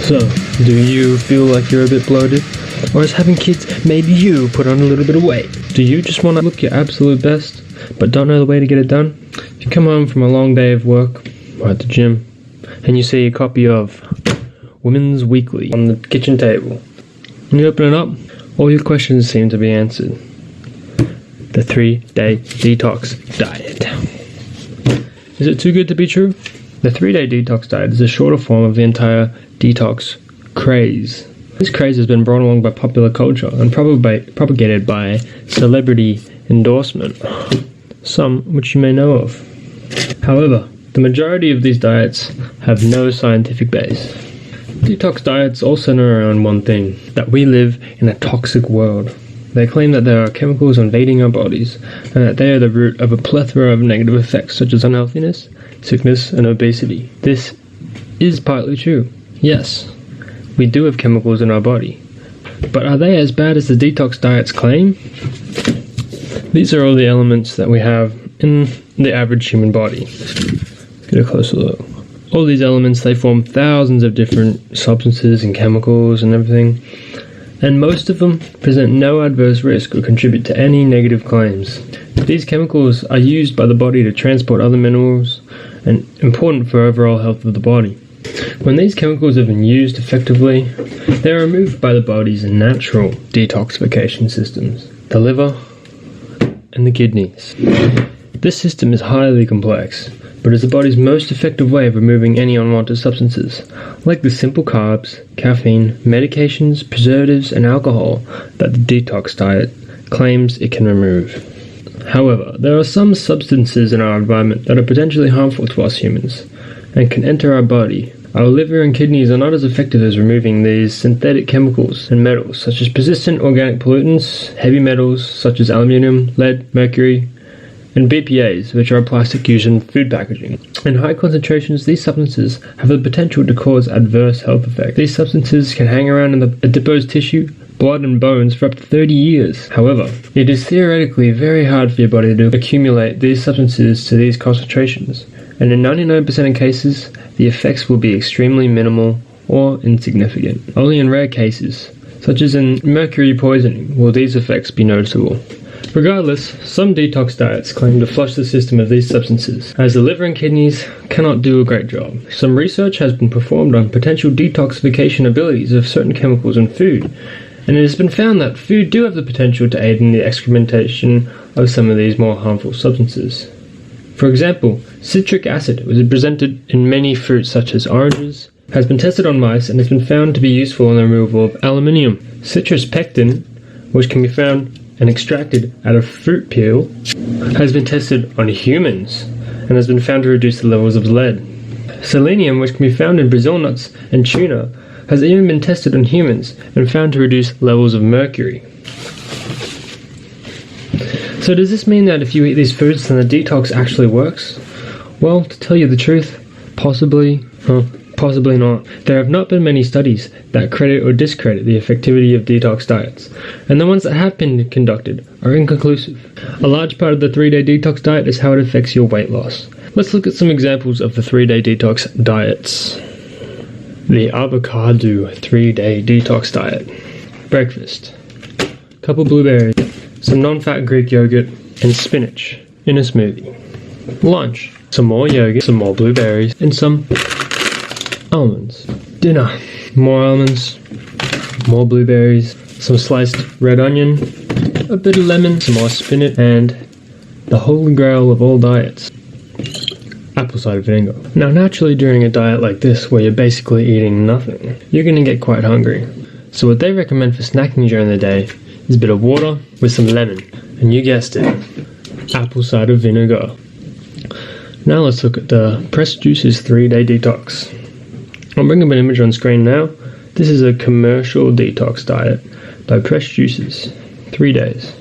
So, do you feel like you're a bit bloated? Or is having kids made you put on a little bit of weight? Do you just want to look your absolute best, but don't know the way to get it done? If you come home from a long day of work, or at the gym, and you see a copy of Women's Weekly on the kitchen table, and you open it up, all your questions seem to be answered. The 3-day detox diet. Is it too good to be true? The 3-day detox diet is a shorter form of the entire detox craze. This craze has been brought along by popular culture and propagated by celebrity endorsement, some which you may know of. However, the majority of these diets have no scientific base. Detox diets all center around one thing, that we live in a toxic world. They claim that there are chemicals invading our bodies, and that they are the root of a plethora of negative effects such as unhealthiness, sickness, and obesity. This is partly true. Yes, we do have chemicals in our body. But are they as bad as the detox diets claim? These are all the elements that we have in the average human body. Get a closer look. All these elements, they form thousands of different substances and chemicals and everything, and most of them present no adverse risk or contribute to any negative claims. These chemicals are used by the body to transport other minerals and important for overall health of the body. When these chemicals have been used effectively, they are removed by the body's natural detoxification systems, the liver and the kidneys. This system is highly complex, but is the body's most effective way of removing any unwanted substances, like the simple carbs, caffeine, medications, preservatives, and alcohol that the detox diet claims it can remove. However, there are some substances in our environment that are potentially harmful to us humans and can enter our body. Our liver and kidneys are not as effective as removing these synthetic chemicals and metals, such as persistent organic pollutants, heavy metals such as aluminum, lead, mercury, and BPAs, which are plastic used in food packaging. In high concentrations, these substances have the potential to cause adverse health effects. These substances can hang around in the adipose tissue, blood, and bones for up to 30 years. However, it is theoretically very hard for your body to accumulate these substances to these concentrations, and in 99% of cases, the effects will be extremely minimal or insignificant. Only in rare cases, such as in mercury poisoning, will these effects be noticeable. Regardless, some detox diets claim to flush the system of these substances, as the liver and kidneys cannot do a great job. Some research has been performed on potential detoxification abilities of certain chemicals in food, and it has been found that food do have the potential to aid in the excrementation of some of these more harmful substances. For example, citric acid was presented in many fruits such as oranges, has been tested on mice and has been found to be useful in the removal of aluminium. Citrus pectin, which can be found and extracted out of fruit peel, has been tested on humans and has been found to reduce the levels of lead. Selenium, which can be found in Brazil nuts and tuna, has even been tested on humans and found to reduce levels of mercury. So does this mean that if you eat these foods then the detox actually works? Well, to tell you the truth, possibly not. There have not been many studies that credit or discredit the effectivity of detox diets, and the ones that have been conducted are inconclusive. A large part of the 3-day detox diet is how it affects your weight loss. Let's look at some examples of the 3-day detox diets. The avocado 3-day detox diet. Breakfast: couple blueberries, some non-fat Greek yogurt, and spinach in a smoothie. Lunch: some more yogurt, some more blueberries, and some almonds. Dinner: more almonds, more blueberries, some sliced red onion, a bit of lemon, some more spinach, and the holy grail of all diets, apple cider vinegar. Now naturally during a diet like this where you're basically eating nothing, you're going to get quite hungry. So what they recommend for snacking during the day is a bit of water with some lemon, and you guessed it, apple cider vinegar. Now let's look at the Pressed Juices 3-day detox. I'll bring up an image on screen now. This is a commercial detox diet by Pressed Juices, 3 days.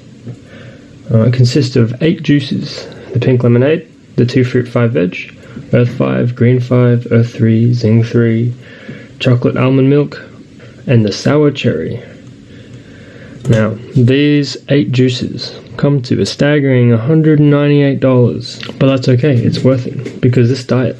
It consists of 8 juices: the pink lemonade, the 2 fruit 5 veg, earth 5, green 5, earth 3, zinc 3, chocolate almond milk, and the sour cherry. Now, these 8 juices come to a staggering $198, but that's okay, it's worth it, because this diet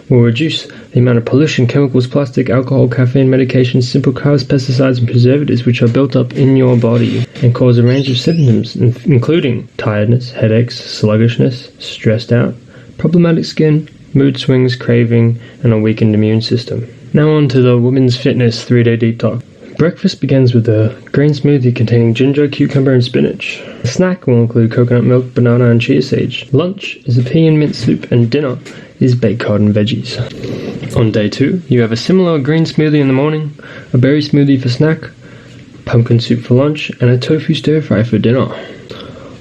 will reduce the amount of pollution, chemicals, plastic, alcohol, caffeine, medications, simple carbs, pesticides, and preservatives which are built up in your body and cause a range of symptoms, including tiredness, headaches, sluggishness, stressed out, problematic skin, mood swings, craving, and a weakened immune system. Now on to the Women's Fitness 3-Day Detox. Breakfast begins with a green smoothie containing ginger, cucumber, and spinach. The snack will include coconut milk, banana, and chia seeds. Lunch is a pea and mint soup, and dinner is baked cod and veggies. On day 2, you have a similar green smoothie in the morning, a berry smoothie for snack, pumpkin soup for lunch, and a tofu stir-fry for dinner.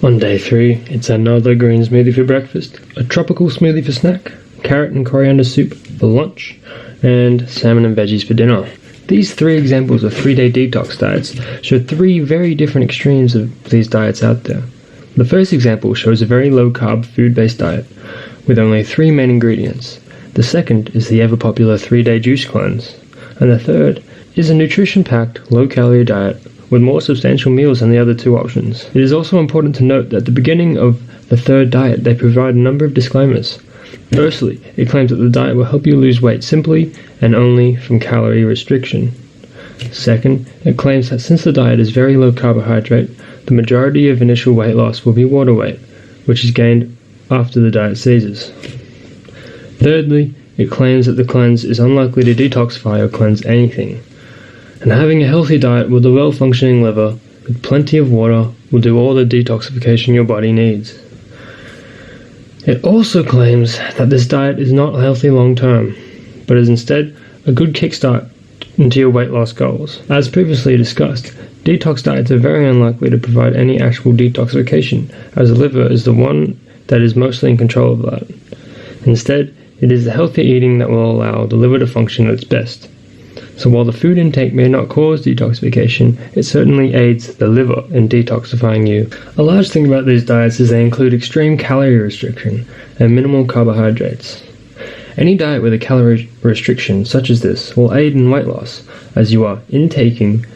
On day 3, it's another green smoothie for breakfast, a tropical smoothie for snack, carrot and coriander soup for lunch, and salmon and veggies for dinner. These 3 examples of 3-day detox diets show 3 very different extremes of these diets out there. The first example shows a very low-carb, food-based diet with only 3 main ingredients. The second is the ever-popular 3-day juice cleanse. And the third is a nutrition-packed, low-calorie diet with more substantial meals than the other 2 options. It is also important to note that at the beginning of the third diet, they provide a number of disclaimers. Firstly, it claims that the diet will help you lose weight simply and only from calorie restriction. Second, it claims that since the diet is very low carbohydrate, the majority of initial weight loss will be water weight, which is gained after the diet ceases. Thirdly, it claims that the cleanse is unlikely to detoxify or cleanse anything. And having a healthy diet with a well-functioning liver with plenty of water will do all the detoxification your body needs. It also claims that this diet is not healthy long-term, but is instead a good kickstart into your weight loss goals. As previously discussed, detox diets are very unlikely to provide any actual detoxification, as the liver is the one that is mostly in control of that. Instead, it is the healthy eating that will allow the liver to function at its best. So while the food intake may not cause detoxification, it certainly aids the liver in detoxifying you. A large thing about these diets is they include extreme calorie restriction and minimal carbohydrates. Any diet with a calorie restriction such as this will aid in weight loss, as you are intaking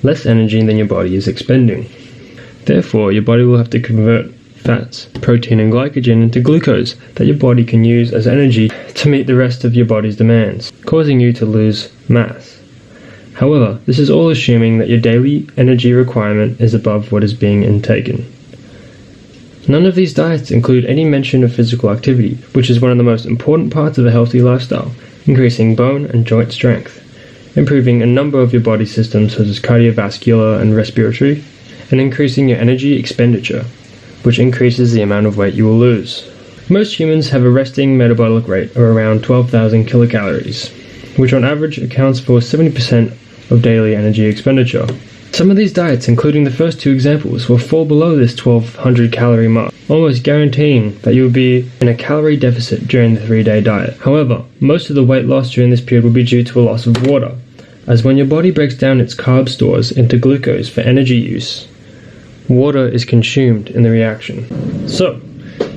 less energy than your body is expending. Therefore, your body will have to convert fats, protein, and glycogen into glucose that your body can use as energy to meet the rest of your body's demands, causing you to lose mass. However, this is all assuming that your daily energy requirement is above what is being intaken. None of these diets include any mention of physical activity, which is one of the most important parts of a healthy lifestyle, increasing bone and joint strength, improving a number of your body systems such as cardiovascular and respiratory, and increasing your energy expenditure, which increases the amount of weight you will lose. Most humans have a resting metabolic rate of around 12,000 kilocalories, which on average accounts for 70% of daily energy expenditure. Some of these diets, including the first 2 examples, will fall below this 1200 calorie mark, almost guaranteeing that you will be in a calorie deficit during the 3-day diet. However, most of the weight loss during this period will be due to a loss of water, as when your body breaks down its carb stores into glucose for energy use, water is consumed in the reaction. So,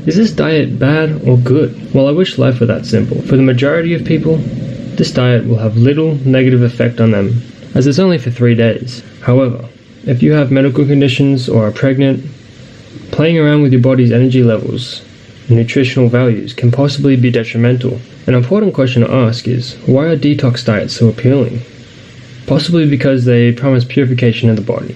is this diet bad or good? Well, I wish life were that simple. For the majority of people, this diet will have little negative effect on them, as it's only for 3 days. However, if you have medical conditions or are pregnant, playing around with your body's energy levels and nutritional values can possibly be detrimental. An important question to ask is, why are detox diets so appealing? Possibly because they promise purification of the body,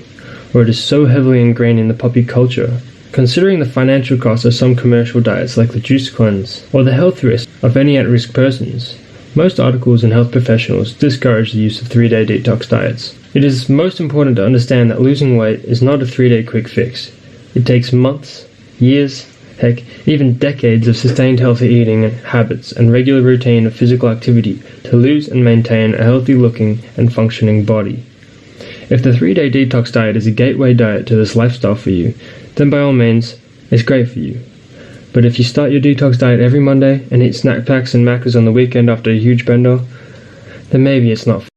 or it is so heavily ingrained in the puppy culture. Considering the financial costs of some commercial diets like the juice cleanse, or the health risk of any at-risk persons, most articles and health professionals discourage the use of 3-day detox diets. It is most important to understand that losing weight is not a 3-day quick fix. It takes months, years, heck, even decades of sustained healthy eating habits and regular routine of physical activity to lose and maintain a healthy looking and functioning body. If the 3-day detox diet is a gateway diet to this lifestyle for you, then by all means, it's great for you. But if you start your detox diet every Monday and eat snack packs and macas on the weekend after a huge bender, then maybe it's not for you.